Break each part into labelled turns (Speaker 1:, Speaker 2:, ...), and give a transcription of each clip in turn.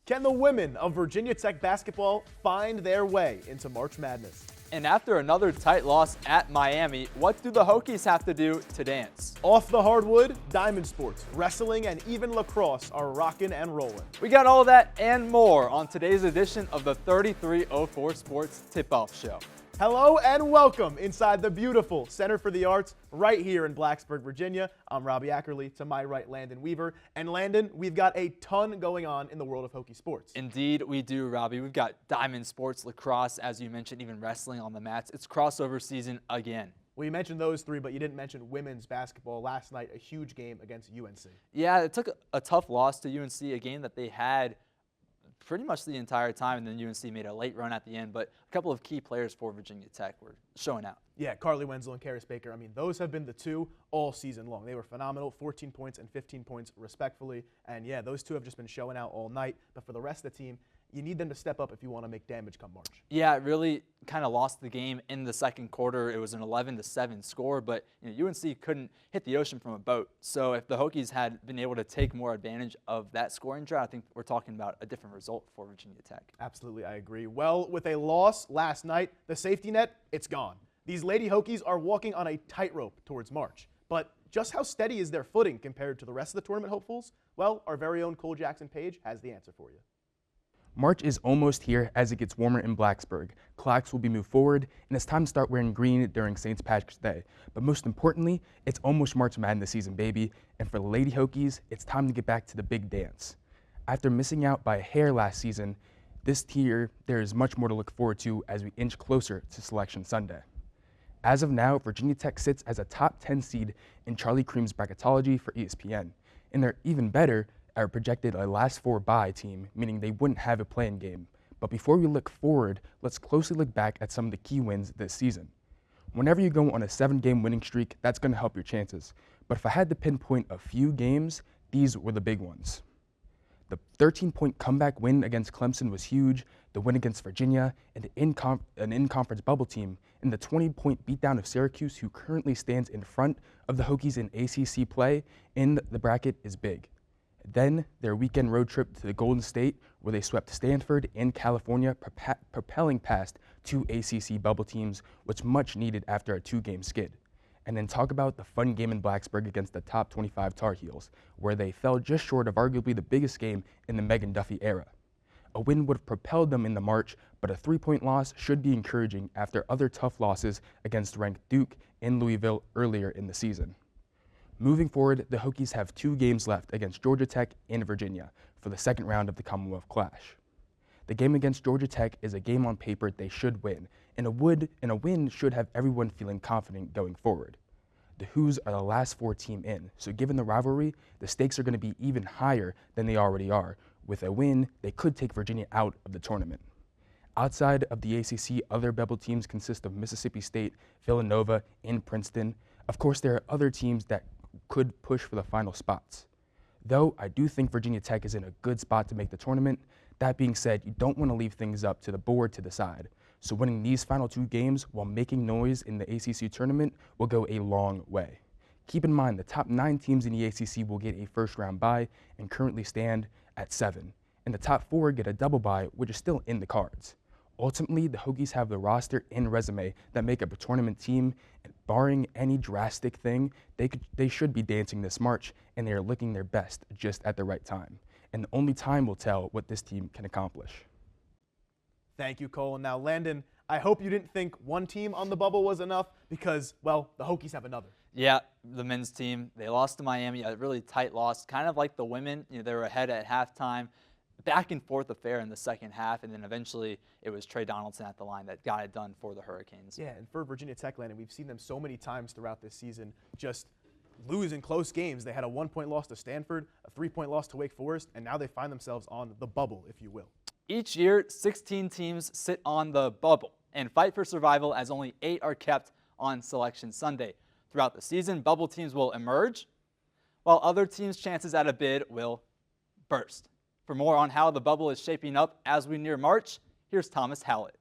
Speaker 1: Can the women of Virginia Tech basketball find their way into March Madness?
Speaker 2: And after another tight loss at Miami, what do the Hokies have to do to dance?
Speaker 1: Off the hardwood, diamond sports, wrestling, and even lacrosse are rocking and rolling.
Speaker 2: We got all that and more on today's edition of the 3304 Sports Tip-Off Show.
Speaker 1: Hello and welcome inside the beautiful Center for the Arts right here in Blacksburg, Virginia. I'm Robbie Ackerly, to my right, Landon Weaver. And Landon, we've got a ton going on in the world of Hokie sports.
Speaker 2: Indeed, we do, Robbie. We've got diamond sports, lacrosse, as you mentioned, even wrestling on the mats. It's crossover season again.
Speaker 1: Well, you mentioned those three, but you didn't mention women's basketball. Last night, a huge game against UNC.
Speaker 2: Yeah, it took a tough loss to UNC, a game that they had pretty much the entire time, and then UNC made a late run at the end, but a couple of key players for Virginia Tech were showing out.
Speaker 1: Yeah, Carly Wenzel and Karis Baker. I mean, those have been the two all season long. They were phenomenal, 14 points and 15 points respectfully. And yeah, those two have just been showing out all night. But for the rest of the team, you need them to step up if you want to make damage come March.
Speaker 2: Yeah, it really kind of lost the game in the second quarter. It was an 11-7 score, but UNC couldn't hit the ocean from a boat. So if the Hokies had been able to take more advantage of that scoring drought, I think we're talking about a different result for Virginia Tech.
Speaker 1: Absolutely, I agree. Well, with a loss last night, the safety net, it's gone. These Lady Hokies are walking on a tightrope towards March. But just how steady is their footing compared to the rest of the tournament hopefuls? Well, our very own Cole Jackson Page has the answer for you.
Speaker 3: March is almost here as it gets warmer in Blacksburg. Clocks will be moved forward, and it's time to start wearing green during St. Patrick's Day. But most importantly, it's almost March Madness season, baby. And for the Lady Hokies, it's time to get back to the big dance. After missing out by a hair last season, this year there is much more to look forward to as we inch closer to Selection Sunday. As of now, Virginia Tech sits as a top 10 seed in Charlie Cream's bracketology for ESPN. And they're even better, are projected a last four bye team, meaning they wouldn't have a play-in game. But before we look forward, let's closely look back at some of the key wins this season. Whenever you go on a 7-game winning streak, that's going to help your chances. But if I had to pinpoint a few games, these were the big ones. The 13-point comeback win against Clemson was huge, the win against Virginia, and an in-conference bubble team, and the 20-point beatdown of Syracuse, who currently stands in front of the Hokies in ACC play in the bracket, is big. Then their weekend road trip to the Golden State, where they swept Stanford and California, propelling past two ACC bubble teams, which much needed after a 2-game skid. And then talk about the fun game in Blacksburg against the top 25 Tar Heels, where they fell just short of arguably the biggest game in the Megan Duffy era. A win would have propelled them into March, but a 3-point loss should be encouraging after other tough losses against ranked Duke and Louisville earlier in the season. Moving forward, the Hokies have 2 games left against Georgia Tech and Virginia for the second round of the Commonwealth Clash. The game against Georgia Tech is a game on paper they should win, and a win should have everyone feeling confident going forward. The Hoos are the last 4 team in, so given the rivalry, the stakes are going to be even higher than they already are. With a win, they could take Virginia out of the tournament. Outside of the ACC, other bubble teams consist of Mississippi State, Villanova, and Princeton. Of course, there are other teams that could push for the final spots. Though I do think Virginia Tech is in a good spot to make the tournament. That being said, you don't want to leave things up to the board to decide. So winning these final 2 games while making noise in the ACC tournament will go a long way. Keep in mind the top 9 teams in the ACC will get a first-round bye and currently stand at 7. And the top 4 get a double bye, which is still in the cards. Ultimately, the Hokies have the roster and resume that make up a tournament team, and barring any drastic thing, they should be dancing this March, and they are looking their best just at the right time. And the only time will tell what this team can accomplish.
Speaker 1: Thank you, Cole. And now, Landon, I hope you didn't think one team on the bubble was enough because, well, the Hokies have another.
Speaker 2: Yeah, the men's team, they lost to Miami, a really tight loss, kind of like the women. They were ahead at halftime. Back and forth affair in the second half, and then eventually it was Trey Donaldson at the line that got it done for the Hurricanes.
Speaker 1: Yeah, and for Virginia Tech, Landon, we've seen them so many times throughout this season just lose in close games. They had a 1-point loss to Stanford, a 3-point loss to Wake Forest, and now they find themselves on the bubble, if you will.
Speaker 2: Each year, 16 teams sit on the bubble and fight for survival as only 8 are kept on Selection Sunday. Throughout the season, bubble teams will emerge, while other teams' chances at a bid will burst. For more on how the bubble is shaping up as we near March, here's Thomas Howlett.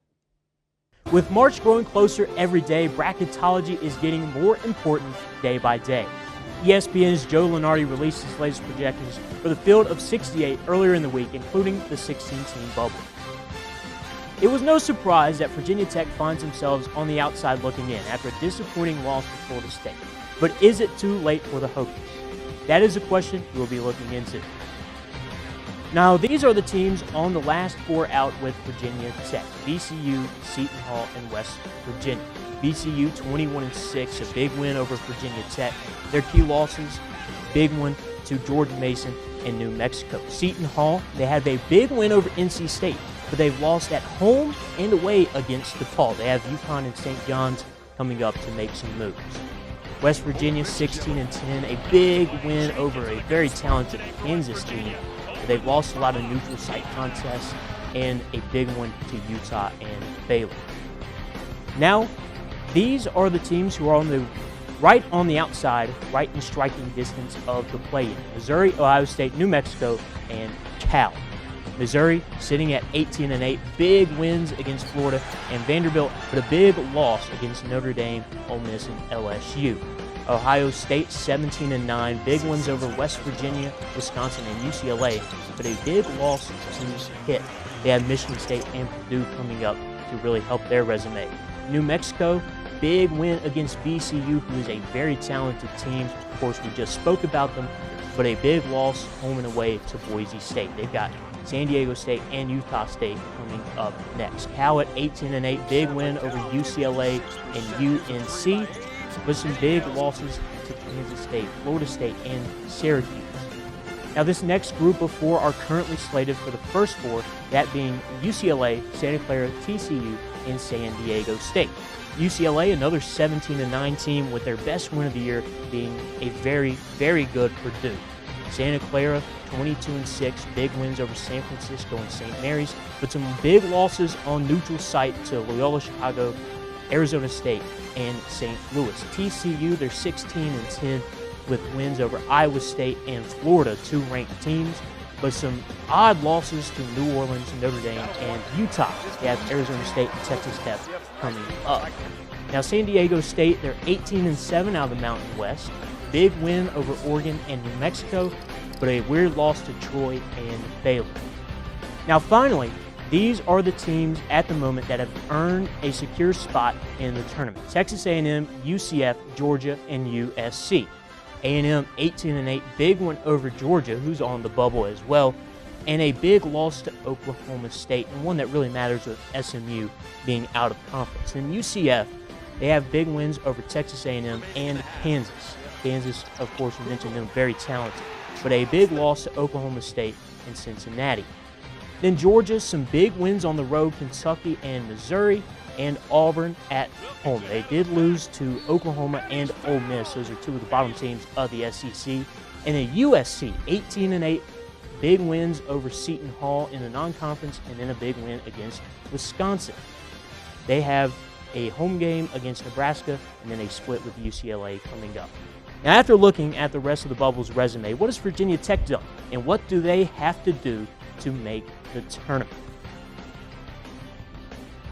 Speaker 4: With March growing closer every day, bracketology is getting more important day by day. ESPN's Joe Lunardi released his latest projections for the field of 68 earlier in the week, including the 16-team bubble. It was no surprise that Virginia Tech finds themselves on the outside looking in after a disappointing loss to Florida State. But is it too late for the Hokies? That is a question we'll be looking into. Now, these are the teams on the last four out with Virginia Tech: VCU, Seton Hall, and West Virginia. VCU 21-6, a big win over Virginia Tech. Their key losses, big one to George Mason and New Mexico. Seton Hall, they had a big win over NC State, but they've lost at home and away against DePaul. They have UConn and St. John's coming up to make some moves. West Virginia 16-10, a big win over a very talented Kansas team. They've lost a lot of neutral site contests and a big one to Utah and Baylor. Now, these are the teams who are right on the outside, right in striking distance of the play-in: Missouri, Ohio State, New Mexico, and Cal. Missouri sitting at 18-8, big wins against Florida and Vanderbilt, but a big loss against Notre Dame, Ole Miss, and LSU. Ohio State 17-9, big wins over West Virginia, Wisconsin, and UCLA, but a big loss to Pitt. They have Michigan State and Purdue coming up to really help their resume. New Mexico, big win against VCU, who is a very talented team. Of course, we just spoke about them, but a big loss home and away to Boise State. They've got San Diego State and Utah State coming up next. Cal at 18-8, big win over UCLA and UNC, with some big losses to Kansas State, Florida State, and Syracuse. Now, this next group of four are currently slated for the first four, that being UCLA, Santa Clara, TCU, and San Diego State. UCLA, another 17-9 team, with their best win of the year being a very, very good Purdue. Santa Clara, 22-6, big wins over San Francisco and St. Mary's, but some big losses on neutral site to Loyola Chicago, Arizona State, and St. Louis. TCU, they're 16-10 with wins over Iowa State and Florida, two ranked teams, but some odd losses to New Orleans, Notre Dame, and Utah. They have Arizona State and Texas Tech coming up. Now, San Diego State, they're 18-7 out of the Mountain West. Big win over Oregon and New Mexico, but a weird loss to Troy and Baylor. Now, finally, these are the teams at the moment that have earned a secure spot in the tournament: Texas A&M, UCF, Georgia, and USC. A&M 18-8, big one over Georgia, who's on the bubble as well, and a big loss to Oklahoma State, and one that really matters with SMU being out of conference. And UCF, they have big wins over Texas A&M and Kansas. Kansas, of course, we mentioned them, very talented, but a big loss to Oklahoma State and Cincinnati. Then Georgia, some big wins on the road: Kentucky and Missouri, and Auburn at home. They did lose to Oklahoma and Ole Miss. Those are two of the bottom teams of the SEC. And then USC, 18-8, big wins over Seton Hall in the non-conference, and then a big win against Wisconsin. They have a home game against Nebraska, and then a split with UCLA coming up. Now, after looking at the rest of the bubble's resume, what has Virginia Tech done, and what do they have to do to make the tournament?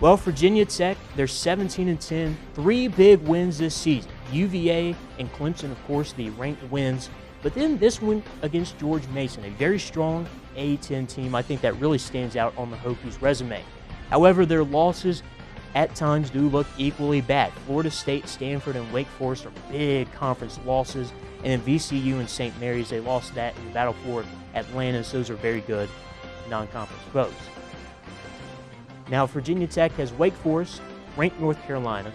Speaker 4: Well, Virginia Tech, they're 17-10, three big wins this season. UVA and Clemson, of course, the ranked wins. But then this one against George Mason, a very strong A-10 team. I think that really stands out on the Hokies' resume. However, their losses at times do look equally bad. Florida State, Stanford, and Wake Forest are big conference losses. And then VCU and St. Mary's, they lost that in the battle for Atlanta. So those are very good non-conference foes. Now, Virginia Tech has Wake Forest, ranked North Carolina,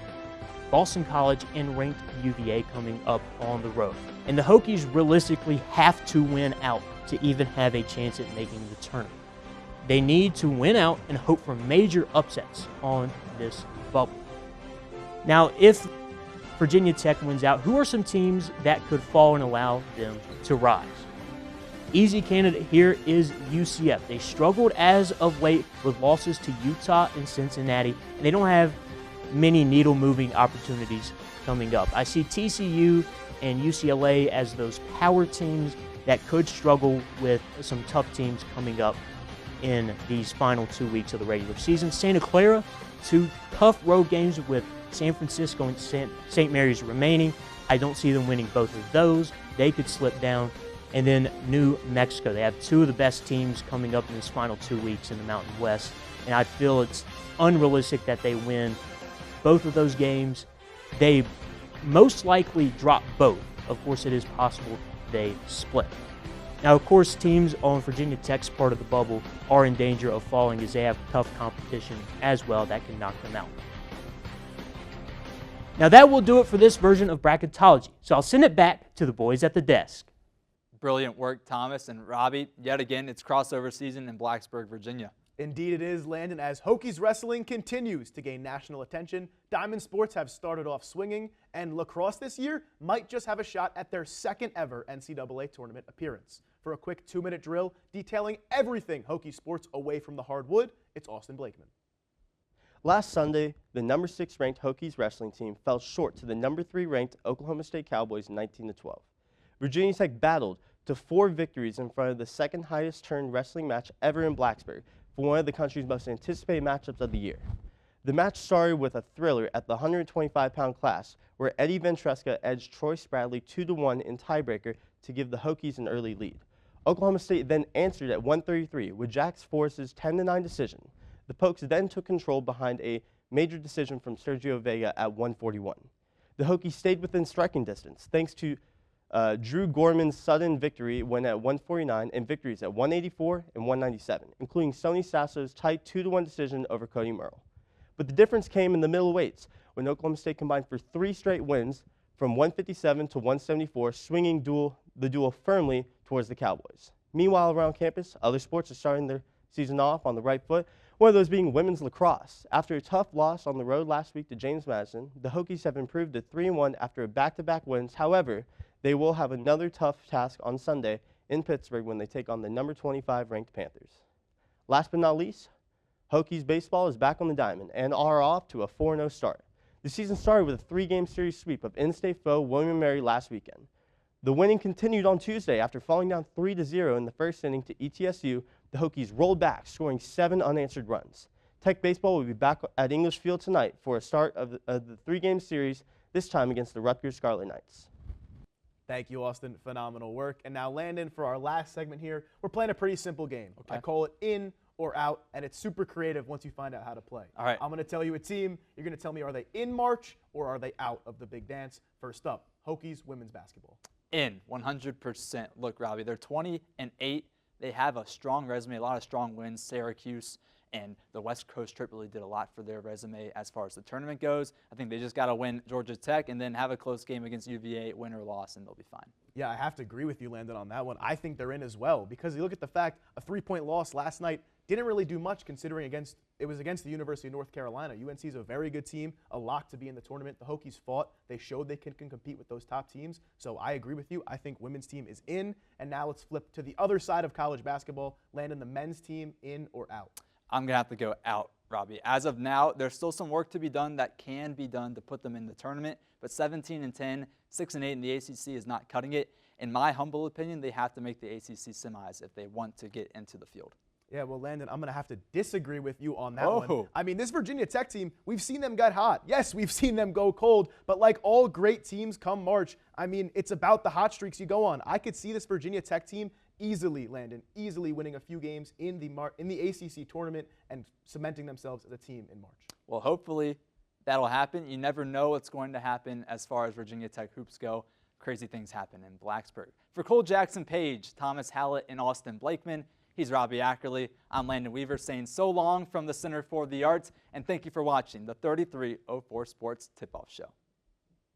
Speaker 4: Boston College, and ranked UVA coming up on the road. And the Hokies realistically have to win out to even have a chance at making the tournament. They need to win out and hope for major upsets on this bubble. Now, if Virginia Tech wins out, who are some teams that could fall and allow them to rise? Easy candidate here is UCF. They struggled as of late with losses to Utah and Cincinnati, and they don't have many needle-moving opportunities coming up. I see TCU and UCLA as those power teams that could struggle with some tough teams coming up in these final 2 weeks of the regular season. Santa Clara, two tough road games with San Francisco and St. Mary's remaining, I don't see them winning both of those. They could slip down. And then New Mexico. They have two of the best teams coming up in this final 2 weeks in the Mountain West. And I feel it's unrealistic that they win both of those games. They most likely drop both. Of course, it is possible they split. Now, of course, teams on Virginia Tech's part of the bubble are in danger of falling as they have tough competition as well that can knock them out. Now, that will do it for this version of Bracketology. So I'll send it back to the boys at the desk.
Speaker 2: Brilliant work, Thomas and Robbie. Yet again, it's crossover season in Blacksburg, Virginia.
Speaker 1: Indeed it is, Landon. As Hokies wrestling continues to gain national attention, Diamond Sports have started off swinging, and lacrosse this year might just have a shot at their second ever NCAA tournament appearance. For a quick 2-minute drill detailing everything Hokie Sports away from the hardwood, it's Austin Blakeman.
Speaker 5: Last Sunday, the number 6 ranked Hokies wrestling team fell short to the number 3 ranked Oklahoma State Cowboys 19-12. Virginia Tech battled to 4 victories in front of the second highest turned wrestling match ever in Blacksburg for one of the country's most anticipated matchups of the year. The match started with a thriller at the 125-pound class where Eddie Ventresca edged Troy Spradley 2-1 in tiebreaker to give the Hokies an early lead. Oklahoma State then answered at 133 with Jack Forrest's 10-9 decision. The Pokes then took control behind a major decision from Sergio Vega at 141. The Hokies stayed within striking distance thanks to Drew Gorman's sudden victory when at 149 and victories at 184 and 197, including Sonny Sasso's tight 2-1 decision over Cody Merle. But the difference came in the middle weights when Oklahoma State combined for 3 straight wins from 157 to 174, swinging the duel firmly towards the Cowboys. Meanwhile, around campus, other sports are starting their season off on the right foot, one of those being women's lacrosse. After a tough loss on the road last week to James Madison, the Hokies have improved to 3-1 after back-to-back wins. However, they will have another tough task on Sunday in Pittsburgh when they take on the number 25 ranked Panthers. Last but not least, Hokies baseball is back on the diamond and are off to a 4-0 start. The season started with a 3-game series sweep of in-state foe William & Mary last weekend. The winning continued on Tuesday after falling down 3-0 in the first inning to ETSU. The Hokies rolled back, scoring 7 unanswered runs. Tech baseball will be back at English Field tonight for a start of the 3-game series, this time against the Rutgers Scarlet Knights.
Speaker 1: Thank you, Austin. Phenomenal work. And now, Landon, for our last segment here, we're playing a pretty simple game.
Speaker 2: Okay.
Speaker 1: I call it in or out, and it's super creative once you find out how to play.
Speaker 2: All right.
Speaker 1: I'm going to tell you a team. You're going to tell me, are they in March or are they out of the big dance? First up, Hokies women's basketball.
Speaker 2: In 100%. Look, Robbie, they're 20-8. They have a strong resume, a lot of strong wins. Syracuse and the West Coast trip really did a lot for their resume as far as the tournament goes. I think they just got to win Georgia Tech and then have a close game against UVA, win or loss, and they'll be fine.
Speaker 1: Yeah, I have to agree with you, Landon, on that one. I think they're in as well because you look at the fact a 3-point loss last night didn't really do much considering it was against the University of North Carolina. UNC is a very good team, a lock to be in the tournament. The Hokies fought. They showed they can compete with those top teams. So I agree with you. I think women's team is in. And now let's flip to the other side of college basketball. Landon, the men's team, in or out?
Speaker 2: I'm going to have to go out, Robbie. As of now, there's still some work to be done that can be done to put them in the tournament. But 17-10, 6-8 in the ACC is not cutting it. In my humble opinion, they have to make the ACC semis if they want to get into the field.
Speaker 1: Yeah, well, Landon, I'm going to have to disagree with you on that one. I mean, this Virginia Tech team, we've seen them get hot. Yes, we've seen them go cold. But like all great teams come March, I mean, it's about the hot streaks you go on. I could see this Virginia Tech team easily, Landon, easily winning a few games in the ACC tournament and cementing themselves as a team in March.
Speaker 2: Well, hopefully that'll happen. You never know what's going to happen as far as Virginia Tech hoops go. Crazy things happen in Blacksburg. For Cole Jackson Page, Thomas Hallett, and Austin Blakeman, he's Robbie Ackerly. I'm Landon Weaver saying so long from the Center for the Arts, and thank you for watching the 3304 Sports Tip-Off Show.